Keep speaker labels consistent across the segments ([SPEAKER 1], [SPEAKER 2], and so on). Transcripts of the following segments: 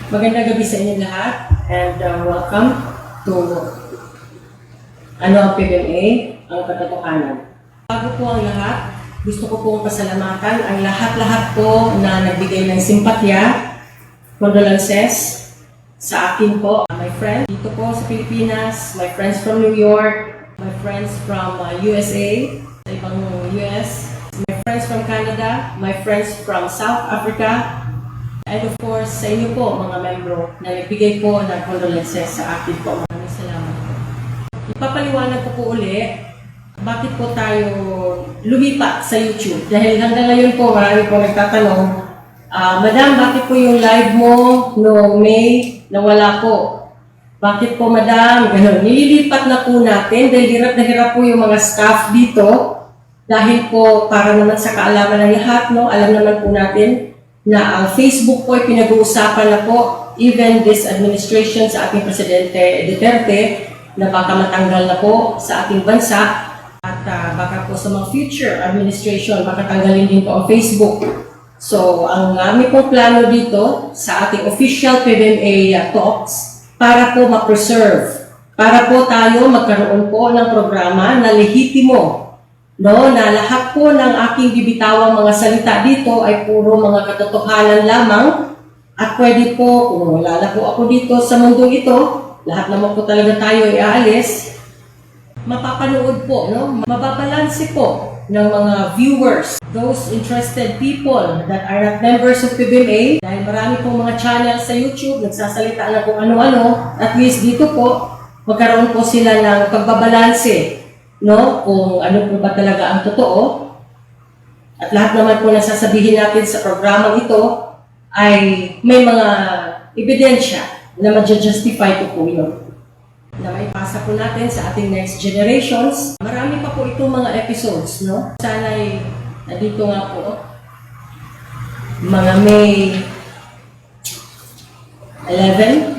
[SPEAKER 1] Magandang gabi sa inyo lahat and welcome to ang PBMA, ang katotohanan. Bago po ang lahat, gusto ko pong pasalamatan ang lahat-lahat po na nagbigay ng simpatya, condolences sa akin po, my friend dito po sa Pilipinas, my friends from New York, my friends from USA, sa ibang US, my friends from Canada, my friends from South Africa, and of course, sa inyo po mga membro na nagbigay po ng condolences sa akin po. Maraming salamat po. Ipapaliwanag ko po uli bakit po tayo lumipat sa YouTube. Dahil hanggang ngayon po marami po nagtatanong, Madam, bakit po yung live mo noong May nawala po? Bakit po Madam? Ganun. Nililipat na po natin dahil hirap na hirap po yung mga staff dito. Dahil po para naman sa kaalaman ng lahat, no? Alam naman po natin na ang Facebook po ay pinag-uusapan na po, even this administration sa ating Presidente Duterte, na baka matanggal na po sa ating bansa at baka po sa mga future administration, baka tanggalin din po ang Facebook. So, ang aming pong plano dito sa ating official PBMA talks para po ma-preserve, para po tayo magkaroon po ng programa na lehitimo. No, na lahat po ng aking bibitawang mga salita dito ay puro mga katotohanan lamang at pwede po, kung wala na po ako dito sa mundong ito, lahat naman po talaga tayo ay aalis, mapapanood po, no? Mababalanse po ng mga viewers, those interested people that are not members of PBMA, dahil marami pong mga channel sa YouTube, nagsasalita na kung ano-ano, at least dito po, magkaroon po sila ng pagbabalanse, no, kung ano po ba talaga ang totoo. At lahat naman po na sasabihin natin sa programang ito ay may mga ebidensya na ma-justify ko po yun. Na maipasa po natin sa ating next generations. Marami pa po itong mga episodes, no? Sana'y nandito nga po mga May 11.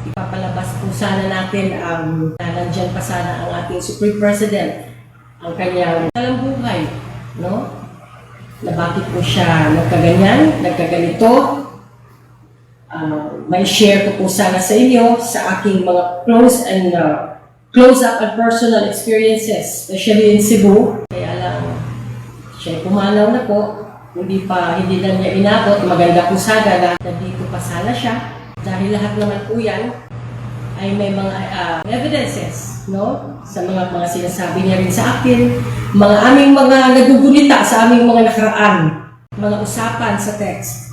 [SPEAKER 1] Ipapalabas po sana natin ang nandiyan pa sana ang ating Supreme President, ang kanyang talambuhay, no? Na bakit po siya nagkaganyan, nagkaganito. May share ko po sana sa inyo sa aking mga close-up and personal experiences, especially in Cebu. Kaya lang, siya pumanaw na po, hindi na niya inabot, maganda po sana na nandito pa sana siya. Dahil lahat naman po yan ay may mga evidences, no? Sa mga sinasabi niya rin sa akin, mga aming mga nagugulita sa aming mga nakaraan, mga usapan sa text.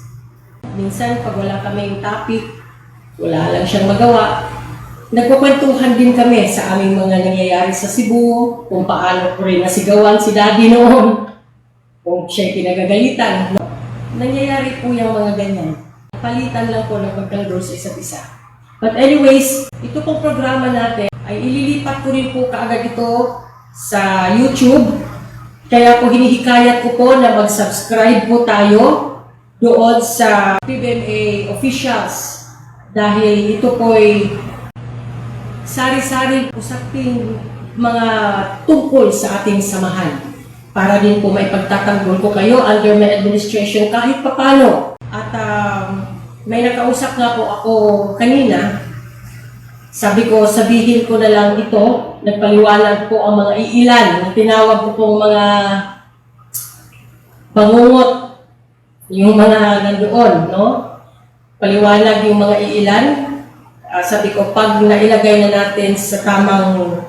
[SPEAKER 1] Minsan, pag wala kaming topic, wala lang siyang magawa, nagkukwentuhan din kami sa aming mga nangyayari sa Cebu, kung paano ko rin nasigawan si Daddy noon, kung siya'y pinagagalitan. No? Nangyayari po yung mga ganyan. Palitan lang po ng pagkalaro sa isa't isa. But anyways, ito pong programa natin ay ililipat ko rin po kaagad ito sa YouTube. Kaya po hinihikayat ko po na mag-subscribe po tayo doon sa PBMA officials. Dahil ito po ay sari-sari usaping mga tungkol sa ating samahan. Para din po may pagtatanggol ko kayo under my administration kahit papano. At may nakausap nga po ako kanina, sabi ko, sabihin ko na lang ito, nagpaliwanag po ang mga iilan, tinawag ko pong mga bangungot, yung mga nandoon, no? Paliwanag yung mga iilan, sabi ko, pag nailagay na natin sa tamang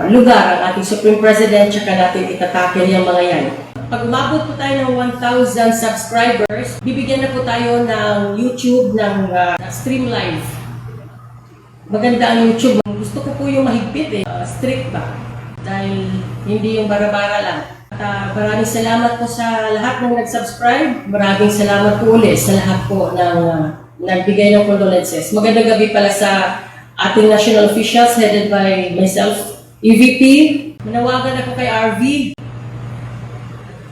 [SPEAKER 1] lugar ang ating Supreme President, tsaka natin itatakil yung mga yan. Pag umabot po tayo ng 1,000 subscribers, bibigyan na po tayo ng YouTube ng stream live. Maganda ang YouTube. Gusto ko po yung mahigpit strict ba? Dahil hindi yung bara-bara lang. At maraming salamat po sa lahat ng nag-subscribe. Maraming salamat po ulit sa lahat po ng nagbigay ng condolences. Magandang gabi pala sa ating national officials headed by myself, EVP. Manawagan ako kay RV.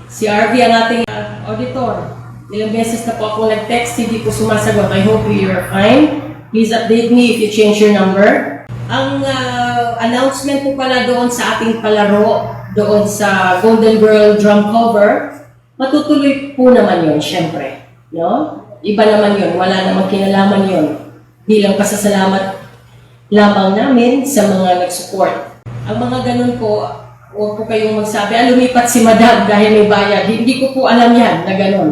[SPEAKER 1] Si RV ang ating auditor. Ilang beses na po ako nag-text, hindi po sumasagot. I hope you're fine. Please update me if you change your number. Ang announcement po pala doon sa ating palaro, doon sa Golden Girl drum cover, matutuloy po naman yun, syempre. No? Iba naman yun, wala namang kinalaman yun. Bilang pasasalamat lamang namin sa mga nag-support. Ang mga ganun po, huwag po kayong magsabi, lumipat si Madam dahil may bayad. Hindi ko po alam yan na ganun.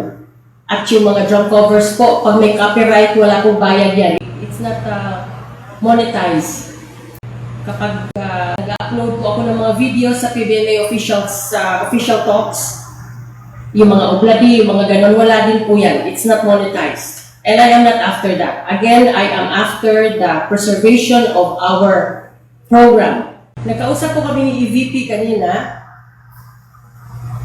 [SPEAKER 1] At yung mga drum covers po, pag may copyright, wala pong bayad yan. It's not monetized. Kapag nag-upload po ako ng mga video sa PBMA official talks, yung mga obladi, yung mga ganon, wala din po yan. It's not monetized. And I am not after that. Again, I am after the preservation of our program. Nakausap po kami ni EVP kanina.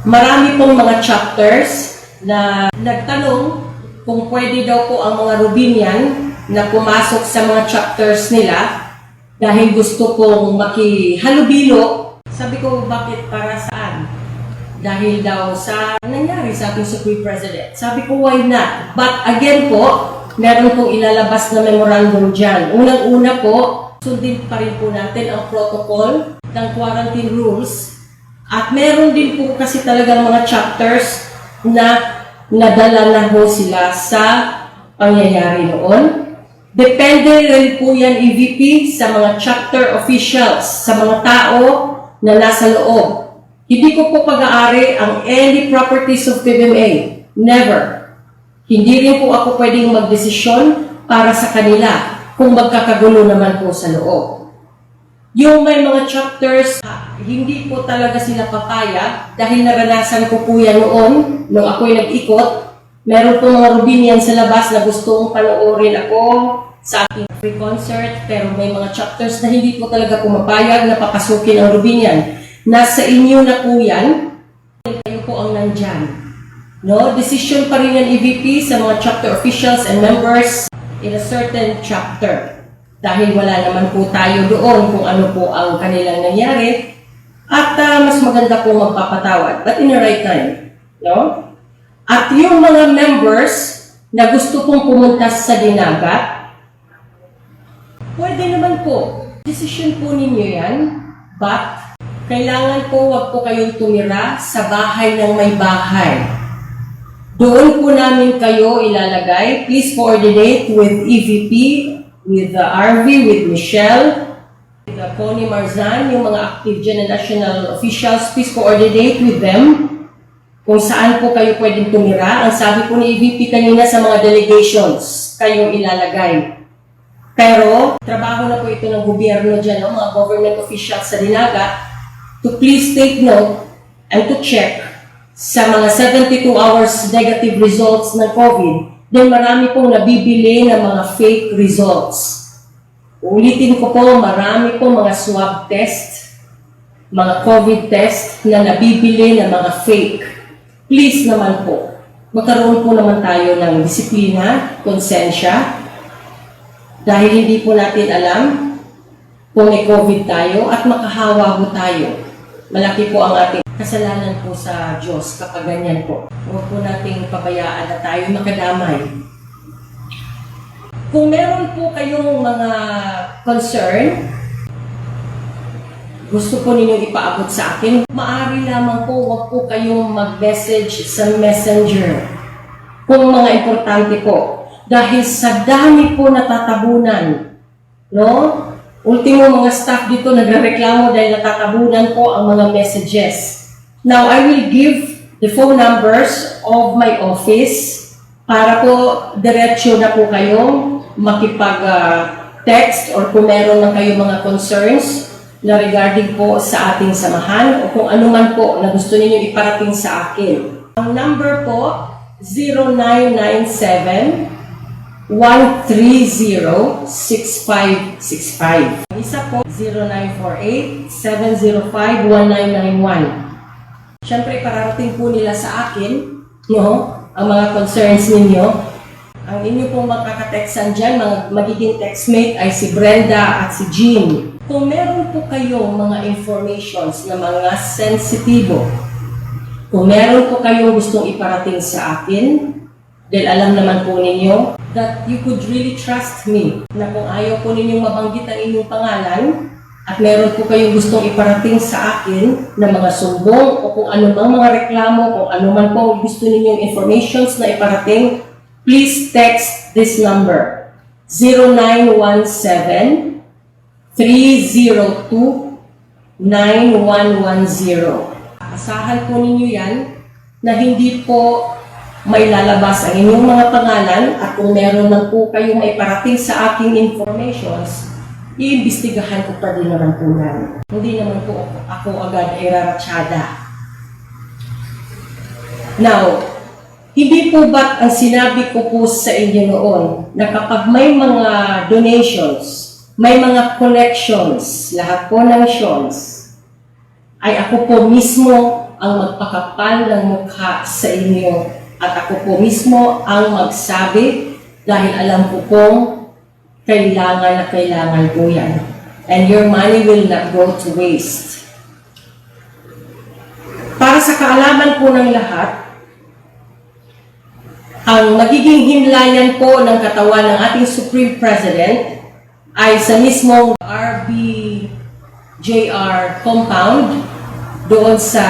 [SPEAKER 1] Marami pong mga chapters na nagtanong kung pwede daw po ang mga Rubinian na pumasok sa mga chapters nila dahil gusto kong makihalubilo. Sabi ko, bakit para saan? Dahil daw sa nangyari sa ating Supreme President. Sabi ko, why not? But again po, meron pong ilalabas na memorandum dyan. Unang-una po, sundin pa rin po natin ang protocol ng quarantine rules. At meron din po kasi talagang mga chapters na nadala na ho sila sa pangyayari noon. Depende rin po yan, EVP, sa mga chapter officials, sa mga tao na nasa loob. Hindi ko po pag-aari ang any properties of PBMA. Never. Hindi rin po ako pwedeng magdesisyon para sa kanila kung magkakagulo naman po sa loob. Yung may mga chapters, hindi po talaga sila papayag dahil naranasan ko po yan noon, nung ako'y nag-ikot. Meron po mga Rubinian sa labas na gustong panoorin ako sa aking free concert, pero may mga chapters na hindi po talaga pumapayag na papasukin ang Rubinian. Nasa inyo na po yan, kayo po ang nandyan. No? Decision pa rin yan, EVP, sa mga chapter officials and members in a certain chapter. Dahil wala naman po tayo doon kung ano po ang kanilang nangyari. At mas maganda po magpapatawad, but in the right time. No? At yung mga members na gusto pong pumunta sa Dinagat, pwede naman po. Decision po ninyo yan, but kailangan po wag po kayong tumira sa bahay ng may bahay. Doon po namin kayo ilalagay. Please coordinate with EVP, with RV, with Michelle, with Connie Marzan, yung mga active dyan na national officials. Please coordinate with them kung saan po kayo pwedeng tumira. Ang sabi po ni EVP kanina sa mga delegations, kayong ilalagay. Pero, trabaho na po ito ng gobyerno dyan, no? Mga government officials sa Dinagat, to please take note and to check sa mga 72 hours negative results ng COVID, then marami pong nabibili ng mga fake results. Ulitin ko po, marami pong mga swab test, mga COVID test na nabibili ng mga fake. Please naman po, magkaroon po naman tayo ng disiplina, konsensya, dahil hindi po natin alam kung may COVID tayo at makahawa po tayo. Malaki po ang ating kasalanan po sa Diyos kapag ganyan po. Huwag po nating pabayaan na tayo makadamay. Kung meron po kayong mga concern, gusto po ninyong ipaabot sa akin, maaari lamang po, huwag po kayong mag-message sa messenger. Kung mga importante po. Dahil sa dami po natatabunan, no? Ultimo mga staff dito nagrereklamo dahil natatabunan po ang mga messages. Now, I will give the phone numbers of my office para po diretsyo na po kayong makipag-text or kung meron lang kayong mga concerns na regarding po sa ating samahan o kung ano man po na gusto niyo iparating sa akin. Ang number po, 0997-130-6565. Isa po, 0948-705-1991. Siyempre, pararating po nila sa akin, no, ang mga concerns ninyo. Ang inyo pong makakatextan dyan, magiging textmate ay si Brenda at si Jean. Kung meron po kayong mga informations na mga sensitibo, kung meron po kayong gustong iparating sa akin, dahil alam naman po ninyo that you could really trust me, na kung ayaw po ninyong mabanggit ang inyong pangalan, at meron po kayong gustong iparating sa akin na mga sumbong o kung ano mang mga reklamo, kung ano man po gusto ninyong informations na iparating, please text this number 0917-302-9110. Asahan po ninyo yan na hindi po may lalabas ang inyong mga pangalan, at kung meron lang po kayong may parating sa aking informations, iimbestigahan ko pa din naman po yan. Hindi naman po ako agad iraratsada. Now, hindi po ba ang sinabi ko po sa inyo noon na kapag may mga donations, may mga collections, lahat po ng shons, ay ako po mismo ang magpakapal ng mukha sa inyo. At ako po mismo ang magsabi dahil alam ko pong kailangan na kailangan po yan. And your money will not go to waste. Para sa kaalaman po ng lahat, ang magiging himlayan po ng katawan ng ating Supreme President ay sa mismong RBJR compound doon sa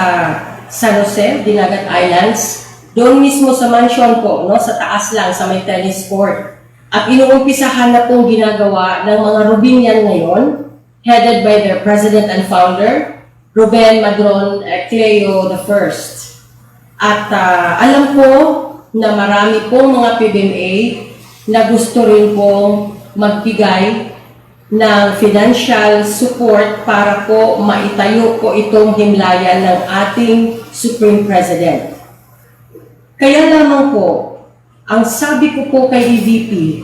[SPEAKER 1] San Jose, Dinagat Islands. Doon mismo sa mansion po, no, sa taas lang, sa may tennis court. At inuumpisahan na pong ginagawa ng mga Rubinian ngayon, headed by their president and founder, Ruben Madron Cleo I. At alam ko na marami pong mga PBMA na gusto rin pong magbigay ng financial support para po maitayo po itong himlayan ng ating Supreme President. Kaya lamang po, ang sabi ko po kay EVP,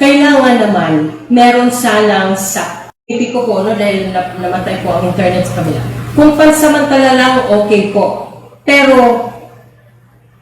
[SPEAKER 1] kailangan naman meron sanang sa EVP ko po, no, dahil namatay po ang internet sa kabila. Kung pansamantala lang, okay po. Pero,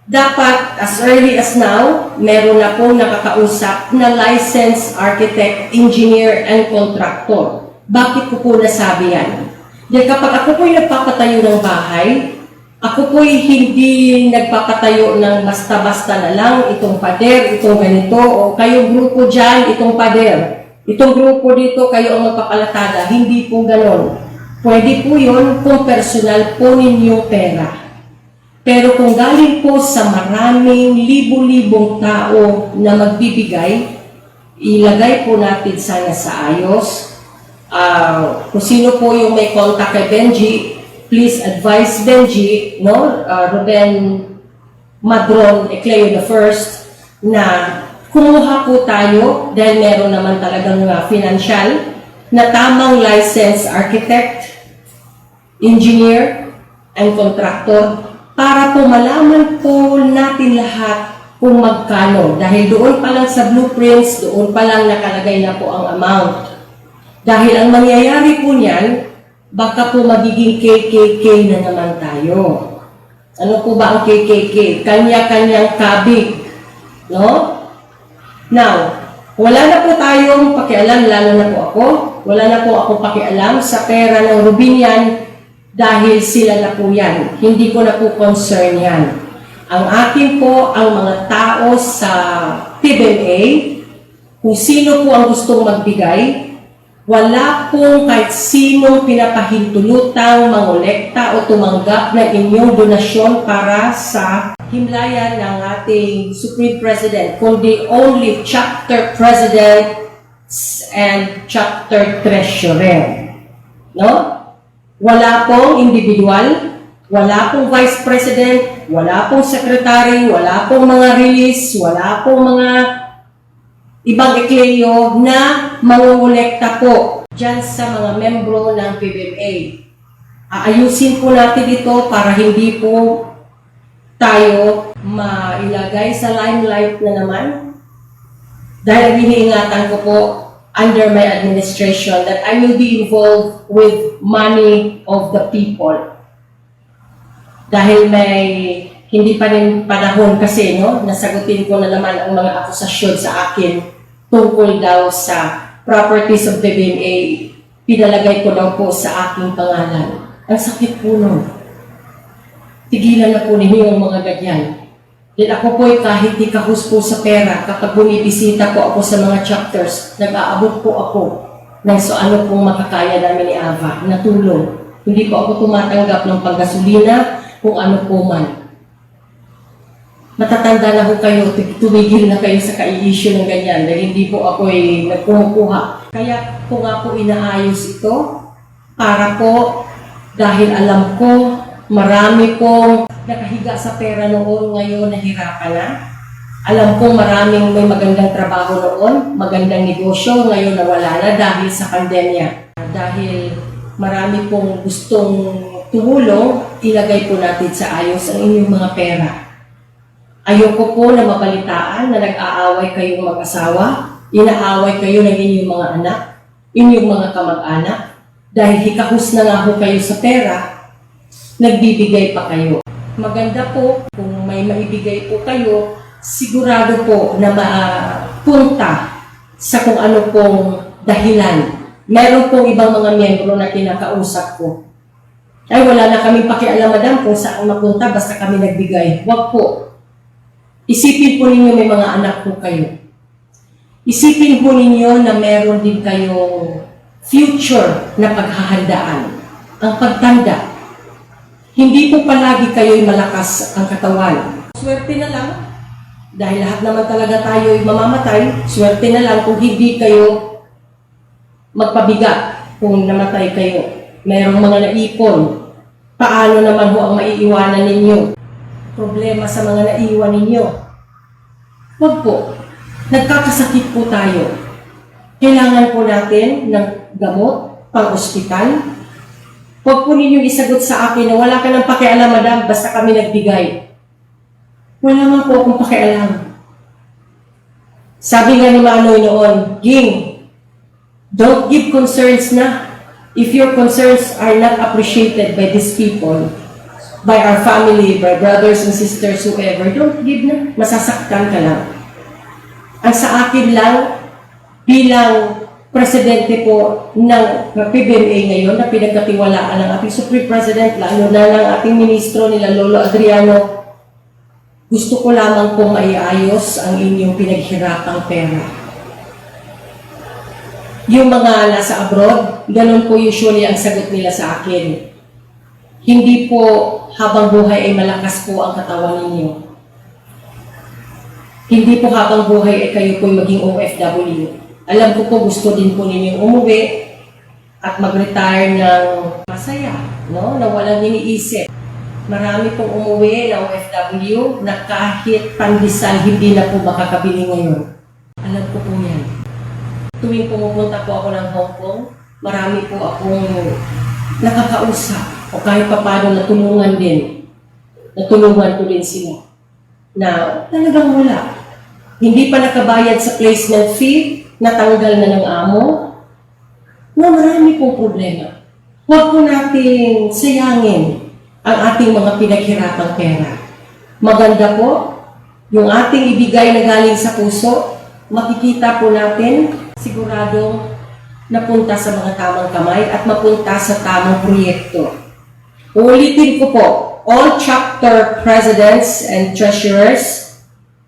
[SPEAKER 1] dapat, as early as now, meron na pong nakakausap na licensed architect, engineer, and contractor. Bakit ko po nasabi yan? Dahil kapag ako po'y nagpapatayo ng bahay, ako po'y hindi nagpapatayo ng basta-basta na lang, itong pader, itong ganito, o kayo grupo dyan, itong pader. Itong grupo dito, kayo ang magpapalatada. Hindi po ganon. Pwede po yun kung personal po ninyong pera. Pero kung galing po sa maraming libu-libong tao na magbibigay, ilagay po natin sana sa ayos. Kung sino po yung may contact kay Benji, please advise Benji, no, Ruben Madron Cleo I, na kumuha po tayo dahil meron naman talagang financial na tamang licensed architect, engineer, and contractor para po malaman po natin lahat kung magkano. Dahil doon pa lang sa blueprints, doon pa lang nakalagay na po ang amount. Dahil ang mangyayari po niyan, baka po magiging KKK na naman tayo. Ano po ba ang KKK? Kanya-kanyang kabig. No? Now, wala na po tayong pakialam, lalo na po ako, wala na po akong pakialam sa pera ng Rubinian dahil sila na po yan. Hindi ko na po concern yan. Ang akin po, ang mga tao sa PBMA, kung sino po ang gustong magbigay, wala pong kahit sinong pinapahintulutang mangolekta o tumanggap ng inyong donasyon para sa himlayan ng ating Supreme President, kundi only chapter presidents and chapter treasurer. No? Wala pong individual, wala pong vice president, wala pong secretary, wala pong mga release, wala pong mga ibang ekleyo na mangungulekta po dyan sa mga membro ng PBMA. Aayusin po natin ito para hindi po tayo mailagay sa limelight na naman. Dahil iniingatan ko po under my administration that I will be involved with money of the people. Dahil may hindi pa rin panahon kasi, no, nasagutin ko na naman ang mga akusasyon sa akin tungkol daw sa properties of PBMA, pinalagay ko daw po sa aking pangalan. Ang sakit po nun. Tigilan na po ninyo yung mga ganyan. Dahil ako po'y kahit di kahus po sa pera, kapag bumibisita po ako sa mga chapters, nag-aabot po ako ng so ano pong makakaya namin ni Ava na tulong. Hindi po ako tumatanggap ng panggasolina kung ano po man. Matatanda na ho kayo, tumigil na kayo sa kai-issue ng ganyan dahil hindi po ako nagkumukuha. Kaya ko nga po inaayos ito para po dahil alam ko marami pong nakahiga sa pera noon, ngayon nahirapan na. Alam ko maraming may magandang trabaho noon, magandang negosyo, ngayon nawala na dahil sa pandemya. Dahil marami pong gustong tumulong, ilagay po natin sa ayos ang inyong mga pera. Ayoko po na mabalitaan na nag-aaway kayong mag-asawa, inaaway kayo ng inyong mga anak, inyong mga kamag-anak, dahil hikahus na nga po kayo sa pera, nagbibigay pa kayo. Maganda po kung may maibigay po kayo, sigurado po na mapunta sa kung ano pong dahilan. Meron pong ibang mga miyembro na kinakausap ko. Ay wala na kami pakialam, madam, kung saan mapunta basta kami nagbigay. Wag po. Isipin po ninyo may mga anak po kayo. Isipin po ninyo na meron din kayong future na paghahandaan. Ang pagtanda. Hindi po palagi kayo'y malakas ang katawan. Swerte na lang. Dahil lahat naman talaga tayo'y mamamatay, swerte na lang kung hindi kayo magpabigat kung namatay kayo. Merong mga naipon. Paano naman ho ang maiiwanan ninyo? Problema sa mga naiwan ninyo. Huwag po. Nagkakasakit po tayo. Kailangan po natin ng gamot, pang-ospital. Huwag po ninyong isagot sa akin na wala ka ng pakialam, madam, basta kami nagbigay. Wala nga po akong pakialam. Sabi nga ni Manoy noon, Ging, don't give concerns na. If your concerns are not appreciated by these people, by our family, by brothers and sisters, whoever, don't give na. Masasaktan ka lang. Ang sa akin lang, bilang presidente po ng PBMA ngayon, na pinagkatiwalaan ng ating Supreme President, lalo na ng ating ministro nila Lolo Adriano, gusto ko lamang pong maiayos ang inyong pinaghirapang pera. Yung mga nasa abroad, ganun po usually ang sagot nila sa akin. Hindi po habang buhay ay malakas po ang katawan ninyo. Hindi po habang buhay ay kayo po maging OFW. Alam ko po gusto din po ninyong umuwi at mag-retire ng masaya, no? Na walang iniisip. Marami pong umuwi na OFW na kahit pandesal hindi na po makakabili ngayon. Alam ko po yan. Tuwing pumupunta po ako ng Hong Kong, marami po akong nakakausap o kahit pa paano natulungan din. Natulungan ko din sila na talagang wala. Hindi pa nakabayad sa placement fee, natanggal na ng amo, na marami pong problema. Huwag po nating sayangin ang ating mga pinaghirapang pera. Maganda po, yung ating ibigay na galing sa puso, makikita po natin, siguradong napunta sa mga tamang kamay at mapunta sa tamang proyekto. Uulitin ko po, all chapter presidents and treasurers,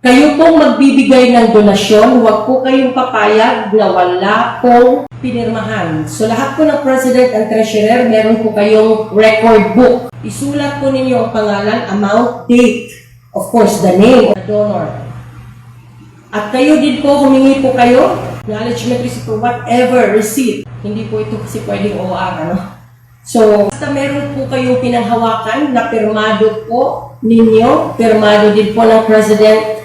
[SPEAKER 1] kayo pong magbibigay ng donasyon, huwag po kayong papayag na wala pong pinirmahan. So lahat po ng president and treasurer, meron po kayong record book. Isulat po ninyo ang pangalan, amount, date, of course, the name of the donor. At kayo din po, humingi po kayo, acknowledgement receipt for whatever receipt. Hindi po ito kasi pwedeng OR, ano? So, basta meron po kayong pinanghawakan na pirmado po ninyo, pirmado din po ng president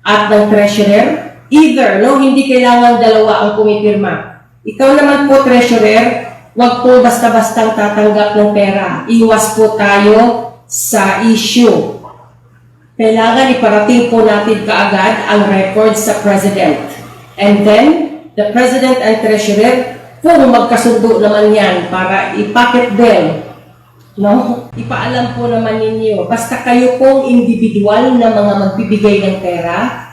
[SPEAKER 1] at ng treasurer. Either, no? Hindi kailangan dalawa ang pumipirma. Ikaw naman po, treasurer, huwag po basta-bastang tatanggap ng pera. Iwas po tayo sa issue. Kailangan iparating po natin kaagad ang record sa president. And then, the president and treasurer, kung magkasundo naman yan para i-pocket bill, no? Ipaalam po naman ninyo, basta kayo pong individual na mga magbibigay ng pera,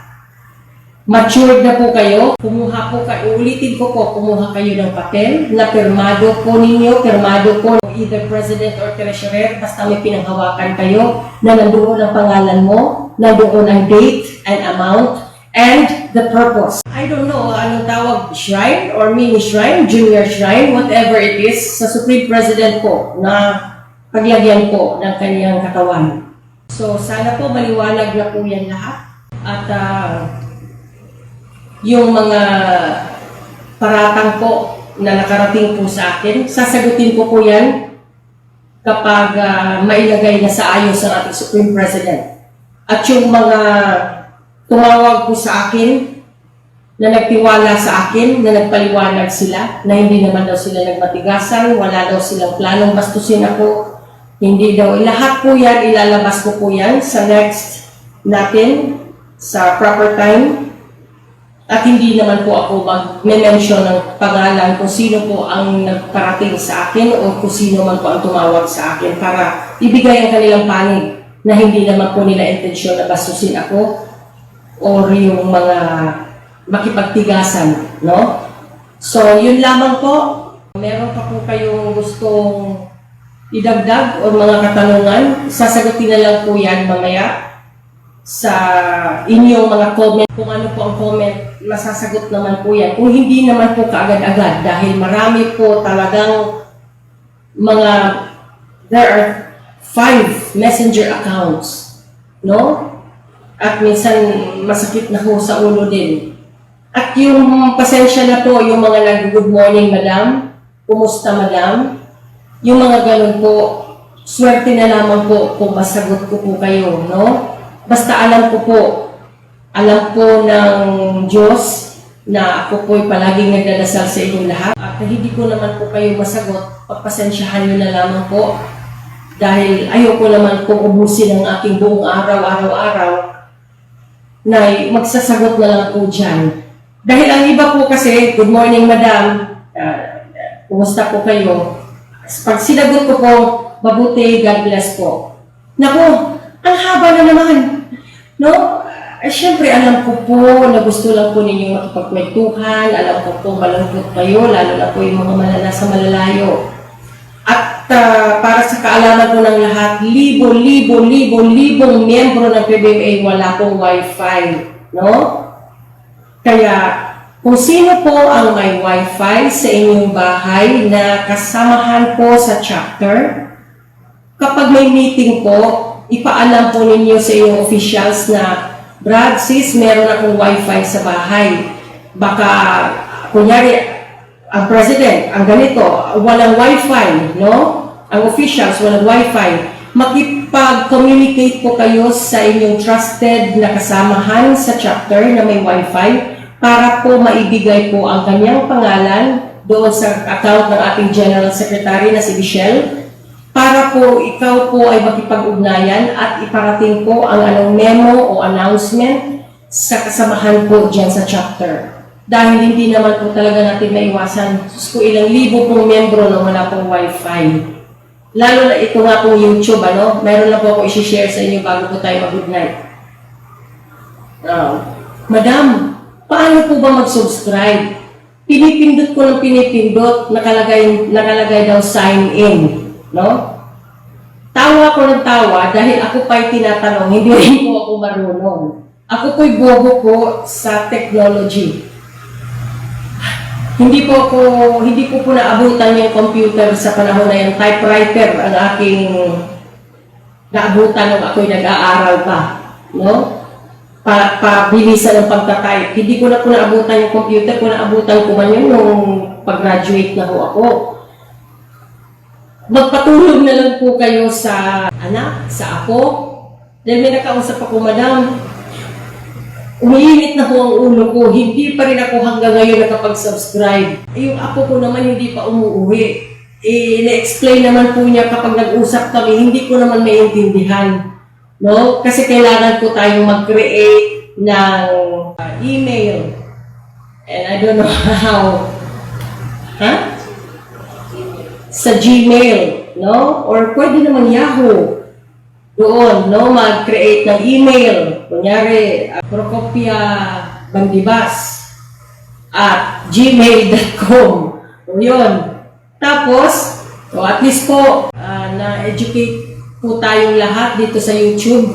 [SPEAKER 1] matured na po kayo, kumuha po kayo, ulitin ko po, kumuha kayo ng papel na pirmado po ninyo, pirmado po either president or treasurer, basta may pinanghawakan kayo na nandoon ang pangalan mo, nandoon ang date and amount, and the purpose. I don't know, anong tawag, shrine or mini shrine, junior shrine, whatever it is, sa Supreme President po na paglagyan po ng kanyang katawan. So, sana po maliwanag na po yan lahat. At yung mga paratang po na nakarating po sa akin, sasagutin ko po yan kapag mailagay na sa ayos ng ating Supreme President. At yung mga tumawag po sa akin, na nagtiwala sa akin, na nagpaliwanag sila, na hindi naman daw sila nagmatigasan, wala daw silang planong bastusin ako, hindi daw. Lahat po yan, ilalabas ko po yan sa next natin, sa proper time. At hindi naman po ako mag-mention ng pangalan kung sino po ang nagparating sa akin o kung sino man po ang tumawag sa akin para ibigay ang kanilang panig na hindi naman po nila intensyon na bastusin ako or yung mga makipagtigasan, no? So, yun lamang po. Meron pa po kayong gustong idagdag o mga katanungan, sasagutin na lang po yan mamaya sa inyong mga comment. Kung ano po ang comment, masasagot naman po yan. Kung hindi naman po kaagad-agad dahil marami po talagang there are 5 messenger accounts, no? At minsan masakit na po sa ulo din. At yung pasensya na po, yung mga nag-good morning madam, kumusta madam, yung mga ganun po, swerte na lamang po kung masagot ko po kayo, no? Basta alam po ng Diyos na ako po'y palaging nagdadasal sa inyong lahat. At hindi ko naman po kayo masagot, pagpasensyahan nyo na lamang po. Dahil ayoko naman pong ubusin ang aking buong araw-araw na magsasagot na lang po dyan. Dahil ang iba po kasi, good morning madam, kumusta po kayo? Pag sinagot ko po, mabuti, God bless po. Naku, ang haba na naman. No? Siyempre, alam ko po na gusto lang po ninyong makipagkwentuhan. Alam ko po malungkot kayo, lalo na po yung mga nasa malalayo. At para sa kaalaman po ng lahat, libong miyembro ng PBMA wala pong Wi-Fi. No? Kaya, kung sino po ang may Wi-Fi sa inyong bahay na kasamahan po sa chapter, kapag may meeting po, ipaalam po ninyo sa inyong officials na, Brad, sis, meron akong Wi-Fi sa bahay. Baka, kunyari, ang president, ang ganito, walang Wi-Fi, no? Ang officials, walang Wi-Fi. Makipag-communicate po kayo sa inyong trusted na kasamahan sa chapter na may Wi-Fi para po maibigay po ang kanyang pangalan doon sa account ng ating General Secretary na si Michelle para po ikaw po ay makipag-ugnayan at iparating po ang anong memo o announcement sa kasamahan po dyan sa chapter. Dahil hindi naman po talaga natin maiwasan kung ilang libo pong membro na wala pong Wi-Fi. Lalo na ito nga pong YouTube, ano? Meron na po ako isi-share sa inyo bago po tayo mag-good night. Madam, paano po ba mag-subscribe? Pinipindot ko ng pinipindot, nakalagay daw sign in, no? Tawa ko ng tawa dahil ako pa'y tinatanong, hindi rin po ako marunong. Ako po'y bobo po sa technology. Hindi po naabutan yung computer sa panahon na yung typewriter ang aking naabutan nung ako'y nag-aaral pa, no? Pabilisan ng pagtatype. Hindi ko na po naabutan yung computer, kung naabutan ko man yun nung pag-graduate na ho ako. Magpatulog na lang po kayo sa anak, sa apo. Dahil may nakausap ako, madam, umiinit na po ang ulo ko, hindi pa rin ako hanggang ngayon nakapag-subscribe. Yung apo ko naman hindi pa umuuwi. Na-explain naman po niya kapag nag-usap kami, hindi ko naman maintindihan. No? Kasi kailangan po tayong mag-create ng email. And I don't know how. Sa Gmail, no? Or pwede naman Yahoo. Doon, no? Mag-create ng email. Kunyari, Procopia Bandibas at gmail.com. O yun. Tapos, at least po, na-educate po tayong lahat dito sa YouTube.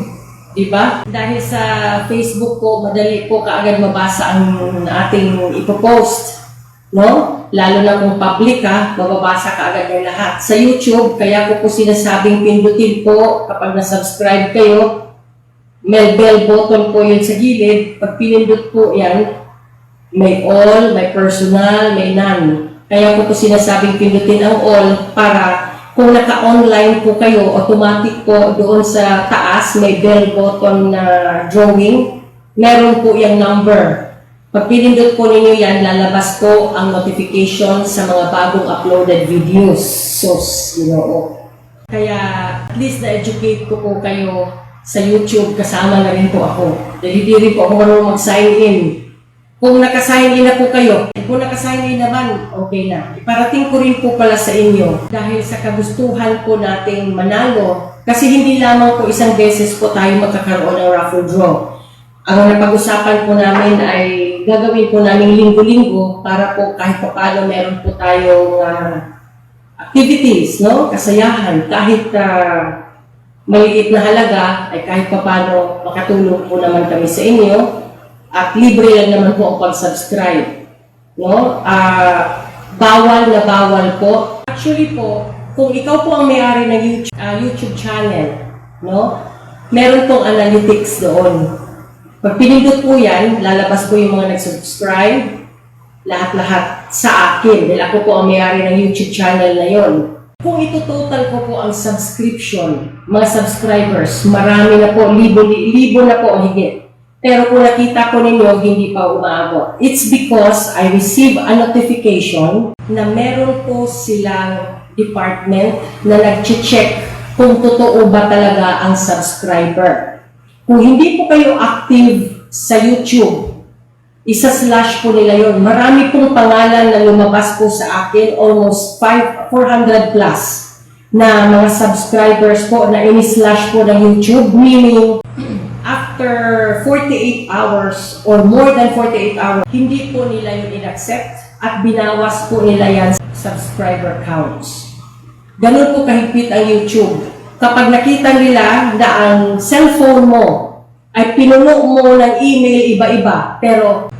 [SPEAKER 1] Diba? Dahil sa Facebook po, madali po kaagad mabasa ang ating ipopost. no? Lalo na kung public ka, mababasa ka agad ng lahat. Sa YouTube, kaya ko po sinasabing pindutin po kapag na-subscribe kayo, may bell button po yun sa gilid. Pag pinindot po yan, may all, may personal, may none. Kaya ko po sinasabing pindutin ang all para kung naka-online po kayo, automatic po doon sa taas, may bell button na drawing, meron po yung number. Pag pinindot po ninyo yan, lalabas po ang notification sa mga bagong uploaded videos. Sus, Kaya at least na-educate ko po kayo sa YouTube, kasama na rin po ako. Dahil hindi rin po ako marunong mag-sign in. Kung naka-sign in na po kayo, kung naka-sign in naman, okay na. Iparating ko rin po pala sa inyo dahil sa kagustuhan po nating manalo. Kasi hindi lamang po isang beses po tayo magkakaroon ng raffle draw. Ang napag-usapan po namin ay gagawin po namin linggo-linggo para po kahit paano meron po tayong activities, no? Kasayahan. Kahit maliit na halaga ay kahit paano makatulong po naman kami sa inyo. At libre lang naman po ang pag-subscribe. No? Bawal na bawal po. Actually po, kung ikaw po ang may-ari ng YouTube channel, no? Meron pong analytics doon. Pag pinindot po yan, lalabas po yung mga nag-subscribe, lahat-lahat sa akin. Dahil ako po ang may-ari ng YouTube channel na yon. Kung ito total ko po ang subscription, mga subscribers, marami na po, libo na po ang higit. Pero kung nakita ko ninyo, hindi pa umaabot. It's because I receive a notification na meron po silang department na nag-check kung totoo ba talaga ang subscriber. Kung hindi po kayo active sa YouTube, isa-slash po nila yon. Marami pong pangalan na lumabas po sa akin, almost 400 plus na mga subscribers po na ini-slash po ng YouTube, meaning after 48 hours or more than 48 hours, hindi po nila yun in-accept at binawas po nila yan sa subscriber counts. Ganun po kahigpit ang YouTube. Kapag nakita nila na ang cellphone mo ay pinuno mo ng email iba-iba, pero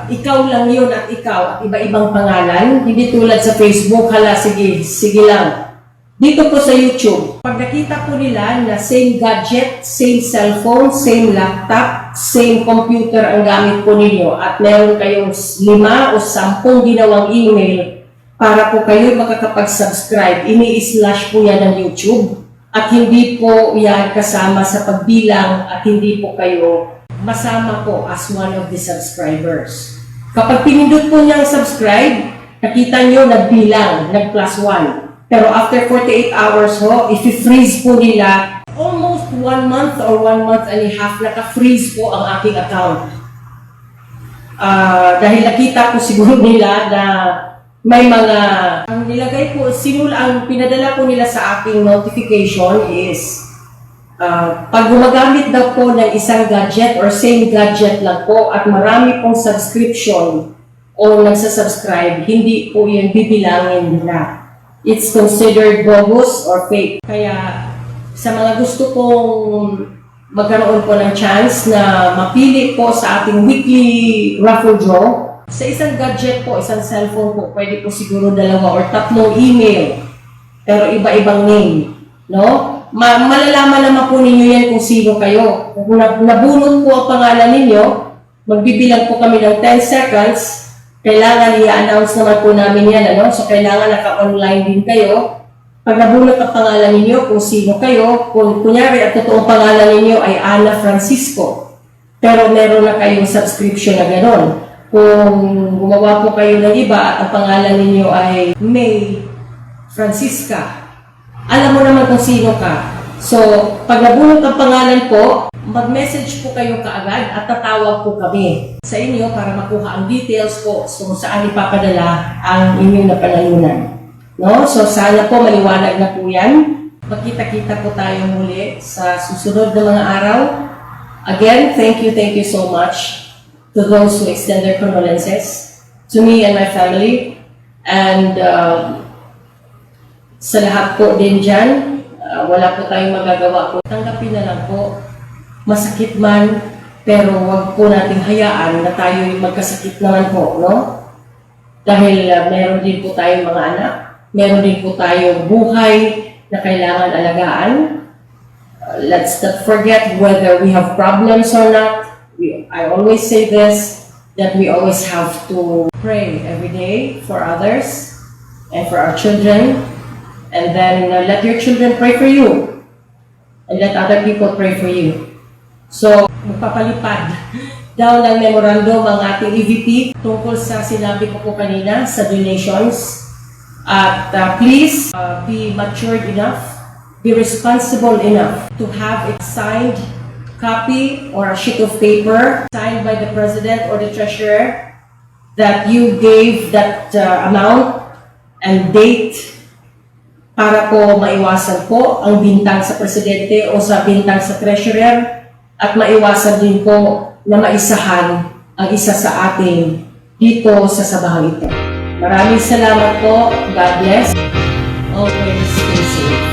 [SPEAKER 1] ikaw lang yun at ikaw at iba-ibang pangalan, hindi tulad sa Facebook, hala sige lang. Dito po sa YouTube, pag nakita po nila na same gadget, same cellphone, same laptop, same computer ang gamit po ninyo at meron kayong 5 o 10 ginawang email para po kayo makakapag-subscribe, ini-slash po yan ng YouTube at hindi po yan kasama sa pagbilang at hindi po kayo masama po as one of the subscribers. Kapag pinindot po niyang subscribe, nakita nyo nagbilang, nag+1. Pero after 48 hours ho, i-freeze po nila almost 1 month or 1 month and a half, naka-freeze po ang aking account. Dahil nakita po siguro nila na may mga, ang nilagay po, ang pinadala po nila sa aking notification is, pag gumagamit daw po ng isang gadget or same gadget lang po at marami pong subscription o nagsasubscribe, hindi po yung bibilangin nila. It's considered bogus or fake. Kaya sa mga gusto pong magkaroon po ng chance na mapili po sa ating weekly raffle draw, sa isang gadget po, isang cellphone po, pwede po siguro 2 or 3 email, pero iba-ibang name, no? Malalaman naman po ninyo yan kung sino kayo. Kung nabunot po ang pangalan ninyo, magbibilang po kami ng 10 seconds, kailangan i-announce naman po namin yan, ano? So, kailangan naka-online din kayo. Pag nabunot ang pangalan ninyo, kung sino kayo, kung kunyari at totoong pangalan ninyo ay Ana Francisco, pero meron na kayong subscription na gano'n. Kung gumawa po kayo ng iba at ang pangalan ninyo ay May Francisca, alam mo naman kung sino ka. So, pag nabunot ang pangalan po, mag-message po kayo kaagad at tatawag po kami sa inyo para makuha ang details po kung saan ipapadala ang inyong napanalunan. No? So, sana po maliwanag na po yan. Magkita-kita po tayo muli sa susunod na mga araw. Again, thank you so much to those who extend their condolences, to me and my family, and sa lahat po din dyan, wala po tayong magagawa po. Tanggapin na lang po, masakit man, pero wag po nating hayaan na tayo magkasakit naman po, no? Dahil meron din po tayong mga anak, meron din po tayong buhay na kailangan alagaan. Let's not forget whether we have problems or not. I always say this, that we always have to pray every day for others and for our children. And then let your children pray for you. And let other people pray for you. So, magpapalipad daw ng memorandum ang ating EVP tungkol sa sinabi ko po kanina sa donations. At please be matured enough, be responsible enough to have a signed copy or a sheet of paper signed by the President or the Treasurer that you gave that amount and date para po maiwasan po ang bintang sa Presidente o sa bintang sa Treasurer at maiwasan din po na maisahan ang isa sa atin dito sa sabahang ito. Maraming salamat po. God bless. Always stay safe.